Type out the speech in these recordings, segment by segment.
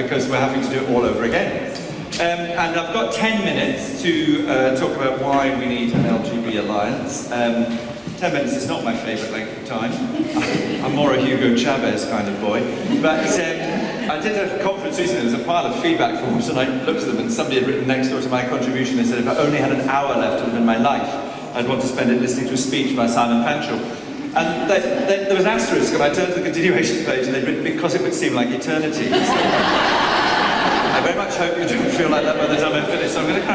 because we're having to do it all over again. And I've got 10 minutes to talk about why we need an LGB alliance. 10 minutes is not my favourite length of time. I'm more a Hugo Chavez kind of boy. But I did a conference recently, there was a pile of feedback forms, and I looked at them, and somebody had written next door to my contribution and said, if I only had an hour left in my life, I'd want to spend it listening to a speech by Simon Fanshawe. And there was an asterisk, and I turned to the continuation page, and they'd written, because it would seem like eternity. So, I very much hope you don't feel like that by the time I'm finished, so I'm going to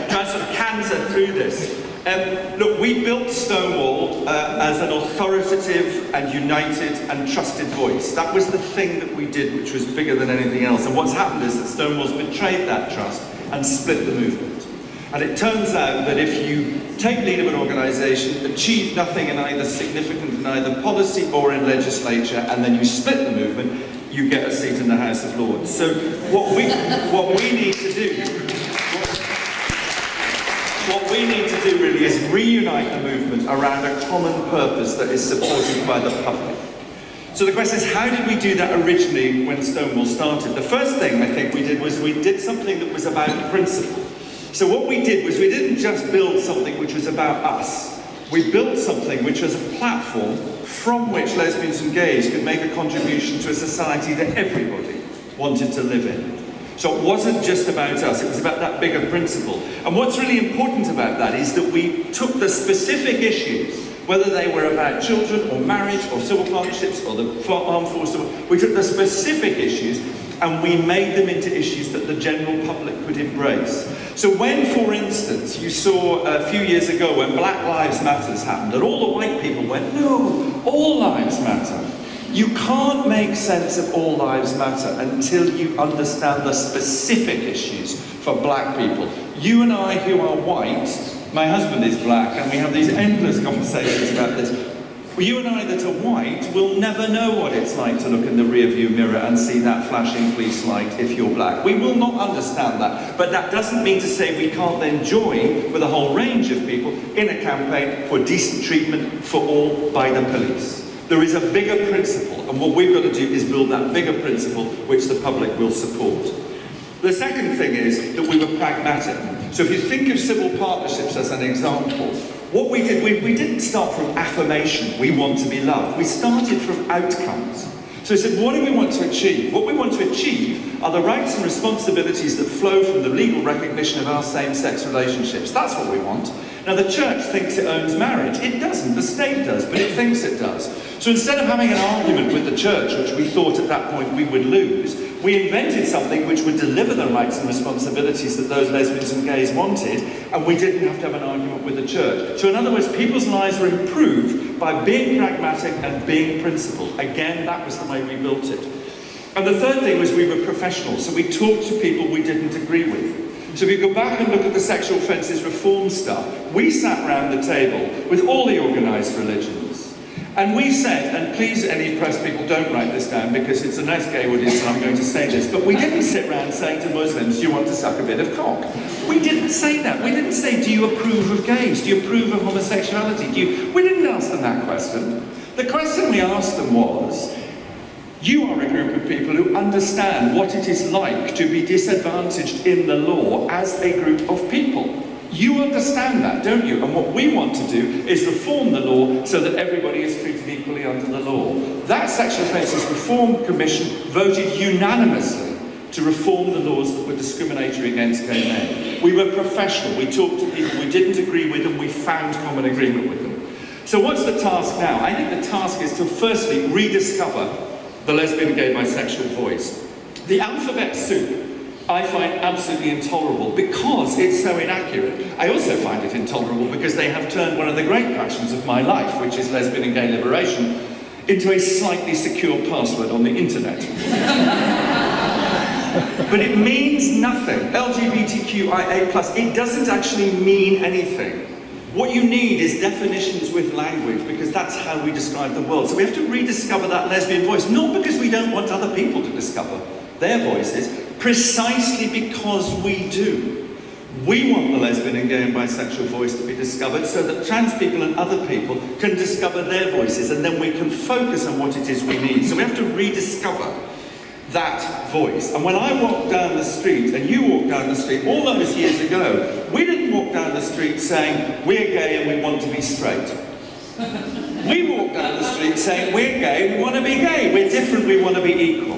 try and sort of canter through this. Look, we built Stonewall as an authoritative and united and trusted voice. That was the thing that we did, which was bigger than anything else. And what's happened is that Stonewall's betrayed that trust and split the movement. And it turns out that if you take lead of an organisation, achieve nothing in either significant in either policy or in legislature, and then you split the movement, you get a seat in the House of Lords. So what we need to do, what we need to do really is reunite the movement around a common purpose that is supported by the public. So the question is, how did we do that originally when Stonewall started? The first thing I think we did was we did something that was about principle. So what we did was we didn't just build something which was about us. We built something which was a platform from which lesbians and gays could make a contribution to a society that everybody wanted to live in. So it wasn't just about us, it was about that bigger principle. And what's really important about that is that we took the specific issues, whether they were about children or marriage or civil partnerships or the armed forces, we took the specific issues and we made them into issues that the general public could embrace. So when, for instance, you saw a few years ago when Black Lives Matter happened and all the white people went, no, all lives matter. You can't make sense of all lives matter until you understand the specific issues for black people. You and I who are white, my husband is black, and we have these endless conversations about this. Well, you and I that are white will never know what it's like to look in the rearview mirror and see that flashing police light if you're black. We will not understand that. But that doesn't mean to say we can't then join with a whole range of people in a campaign for decent treatment for all by the police. There is a bigger principle, and what we've got to do is build that bigger principle which the public will support. The second thing is that we were pragmatic. So if you think of civil partnerships as an example, what we did, we didn't start from affirmation, we want to be loved. We started from outcomes. So we said, what do we want to achieve? What we want to achieve are the rights and responsibilities that flow from the legal recognition of our same-sex relationships. That's what we want. Now the church thinks it owns marriage. It doesn't, the state does, but it thinks it does. So instead of having an argument with the church, which we thought at that point we would lose, we invented something which would deliver the rights and responsibilities that those lesbians and gays wanted, and we didn't have to have an argument with the church. So in other words, people's lives were improved by being pragmatic and being principled. Again, that was the way we built it. And the third thing was we were professional, so we talked to people we didn't agree with. So if you go back and look at the sexual offences reform stuff, we sat round the table with all the organised religions. And we said, and please any press people don't write this down because it's a nice gay audience and I'm going to say this, but we didn't sit round saying to Muslims, do you want to suck a bit of cock? We didn't say that. We didn't say, do you approve of gays? Do you approve of homosexuality? We didn't ask them that question. The question we asked them was, you are a group of people who understand what it is like to be disadvantaged in the law as a group of people. You understand that, don't you? And what we want to do is reform the law so that everybody is treated equally under the law. That Sexual Offences Reform Commission voted unanimously to reform the laws that were discriminatory against gay men. We were professional, we talked to people we didn't agree with and we found common agreement with them. So what's the task now? I think the task is to firstly rediscover the lesbian, gay, bisexual voice. The alphabet soup I find absolutely intolerable because it's so inaccurate. I also find it intolerable because they have turned one of the great passions of my life, which is lesbian and gay liberation, into a slightly secure password on the internet. But it means nothing. LGBTQIA+, it doesn't actually mean anything. What you need is definitions with language, because that's how we describe the world. So we have to rediscover that lesbian voice, not because we don't want other people to discover their voices, precisely because we do. We want the lesbian and gay and bisexual voice to be discovered so that trans people and other people can discover their voices, and then we can focus on what it is we need. So we have to rediscover that voice. And when I walk down the street, and you walk down the street, all those years ago, we didn't walk down the street saying, we're gay and we want to be straight. We walk down the street saying, we're gay, we want to be gay, we're different, we want to be equal.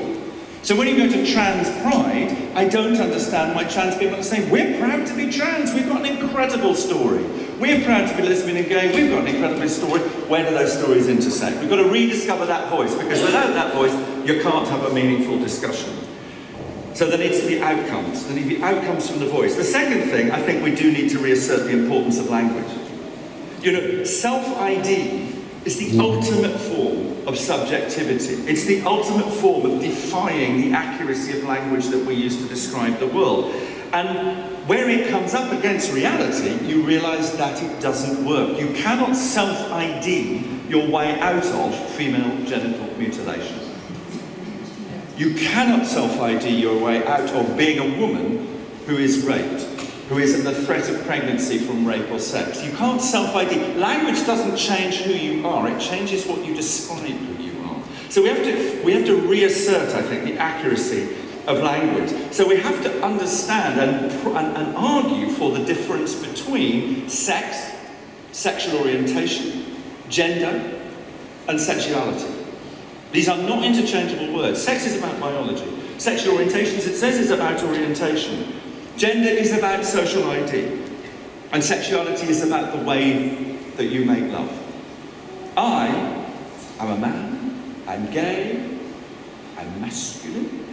So when you go to trans pride, I don't understand why trans people are saying, we're proud to be trans, we've got an incredible story. We're proud to be lesbian and gay, we've got an incredible story. Where do those stories intersect? We've got to rediscover that voice, because without that voice, you can't have a meaningful discussion. So there needs to be outcomes. There need to be outcomes from the voice. The second thing, I think we do need to reassert the importance of language. You know, self-ID is the ultimate form of subjectivity. It's the ultimate form of defying the accuracy of language that we use to describe the world. And where it comes up against reality, you realise that it doesn't work. You cannot self-ID your way out of female genital mutilation. You cannot self-ID your way out of being a woman who is raped, who is at the threat of pregnancy from rape or sex. You can't self-ID. Language doesn't change who you are, it changes what you describe who you are. So we have to reassert, I think, the accuracy of language. So we have to understand and argue for the difference between sex, sexual orientation, gender, and sexuality. These are not interchangeable words. Sex is about biology. Sexual orientation, as it says, is about orientation. Gender is about social ID. And sexuality is about the way that you make love. I am a man, I'm gay, I'm masculine.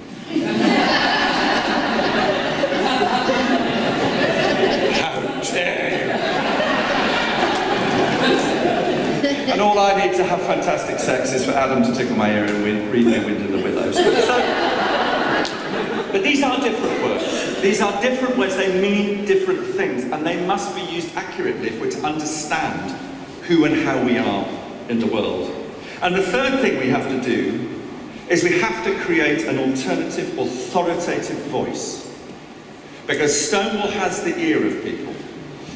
How dare you! And all I need to have fantastic sex is for Adam to tickle my ear and read me Wind in the Willows. But these are different words. These are different words. They mean different things, and they must be used accurately if we're to understand who and how we are in the world. And the third thing we have to do is we have to create an alternative, authoritative voice. Because Stonewall has the ear of people.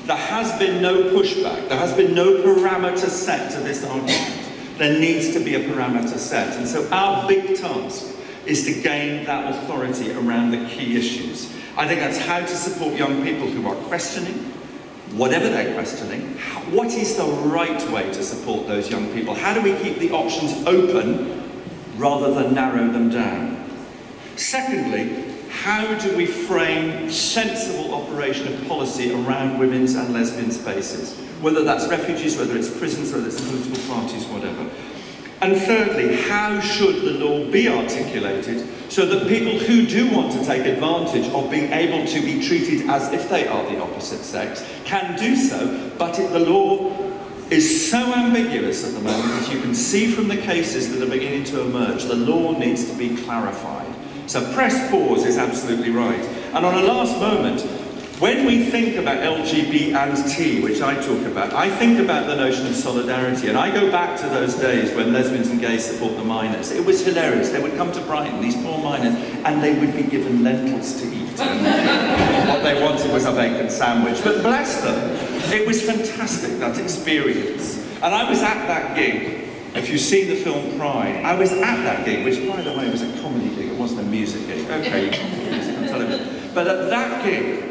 There has been no pushback. There has been no parameter set to this argument. There needs to be a parameter set. And so our big task is to gain that authority around the key issues. I think that's how to support young people who are questioning, whatever they're questioning. What is the right way to support those young people? How do we keep the options open rather than narrow them down? Secondly, how do we frame sensible operation of policy around women's and lesbian spaces? Whether that's refugees, whether it's prisons, whether it's political parties, whatever. And thirdly, how should the law be articulated so that people who do want to take advantage of being able to be treated as if they are the opposite sex can do so, but the law is so ambiguous at the moment, as you can see from the cases that are beginning to emerge. The law needs to be clarified. So press pause is absolutely right. And on a last moment, when we think about LGB and T, which I talk about, I think about the notion of solidarity. And I go back to those days when lesbians and gays support the miners. It was hilarious. They would come to Brighton, these poor miners, and they would be given lentils to eat. And what they wanted was a bacon sandwich. But bless them, it was fantastic, that experience. And I was at that gig. If you've seen the film Pride, I was at that gig, which, by the way, was a comedy gig. It wasn't a music gig. Okay, you can music on television. But at that gig,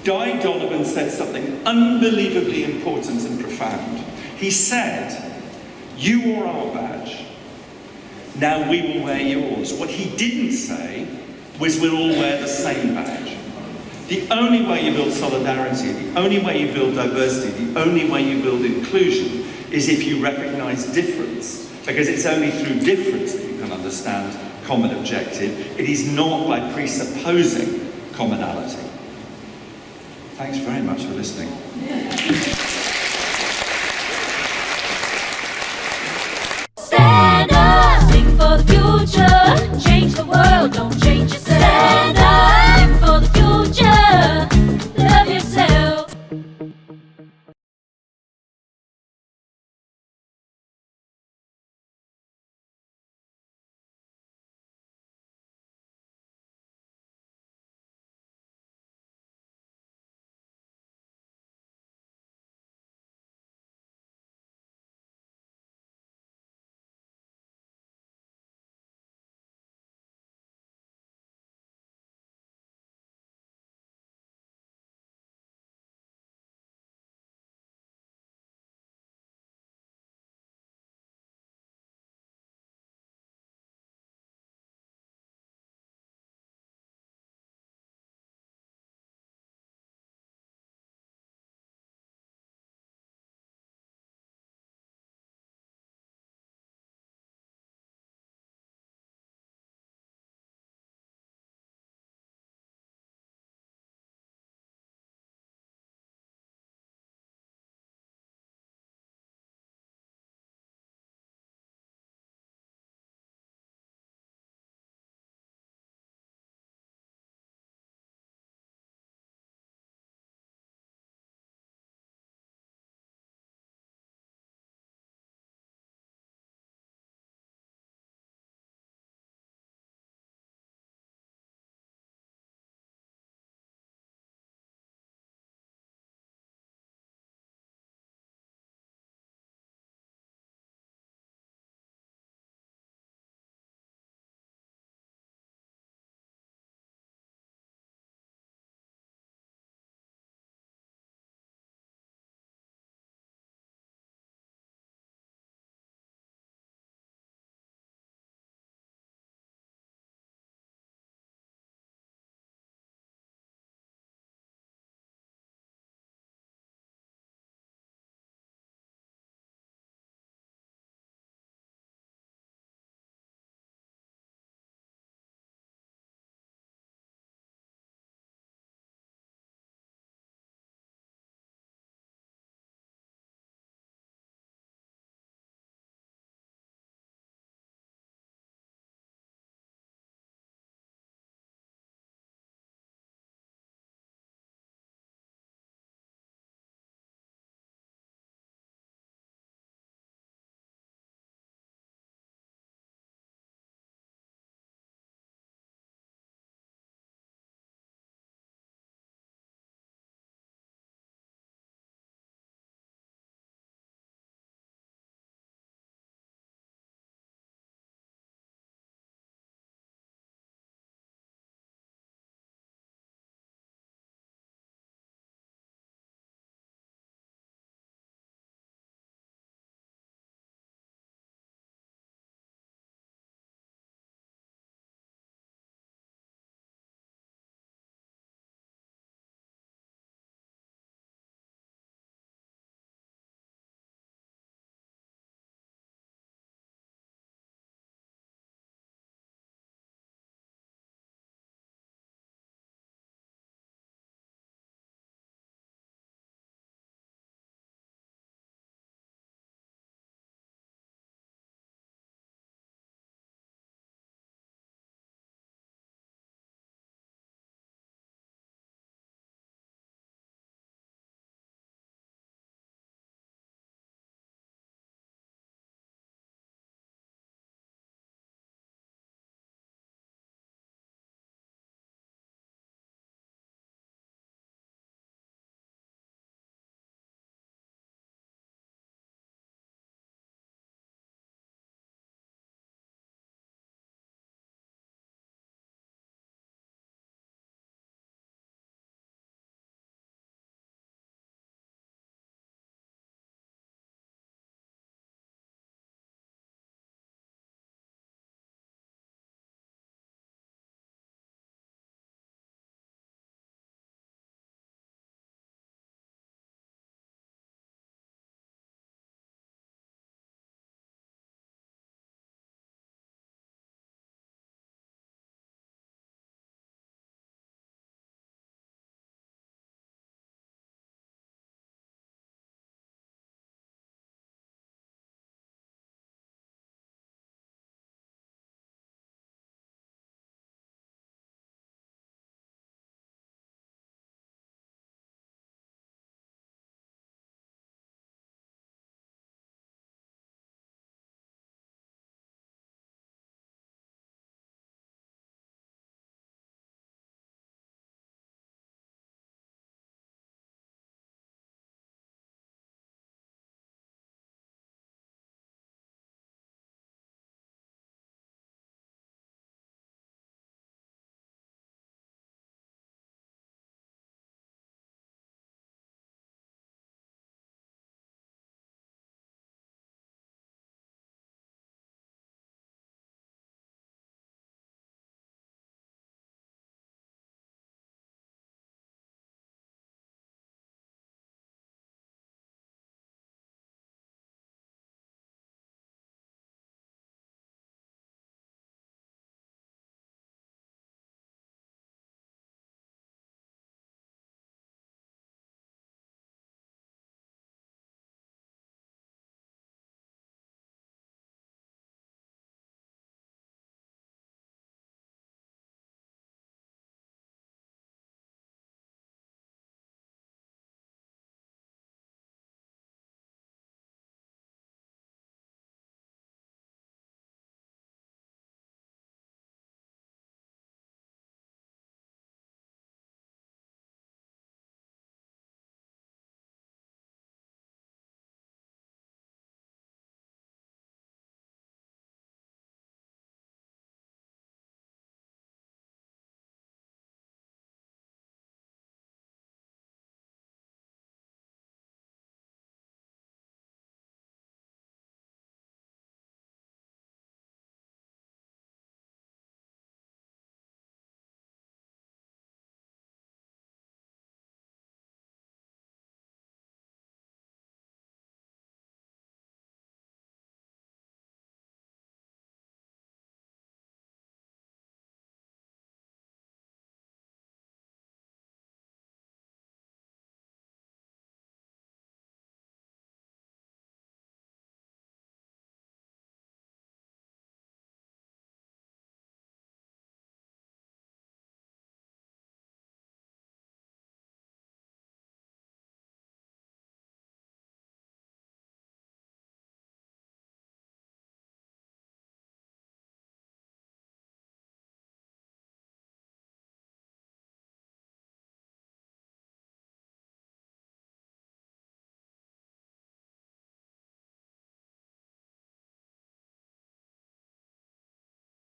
Guy Donovan said something unbelievably important and profound. He said, "You wore our badge, now we will wear yours." What he didn't say was we'll all wear the same badge. The only way you build solidarity, the only way you build diversity, the only way you build inclusion is if you recognise difference, because it's only through difference that you can understand common objective. It is not by presupposing commonality. Thanks very much for listening.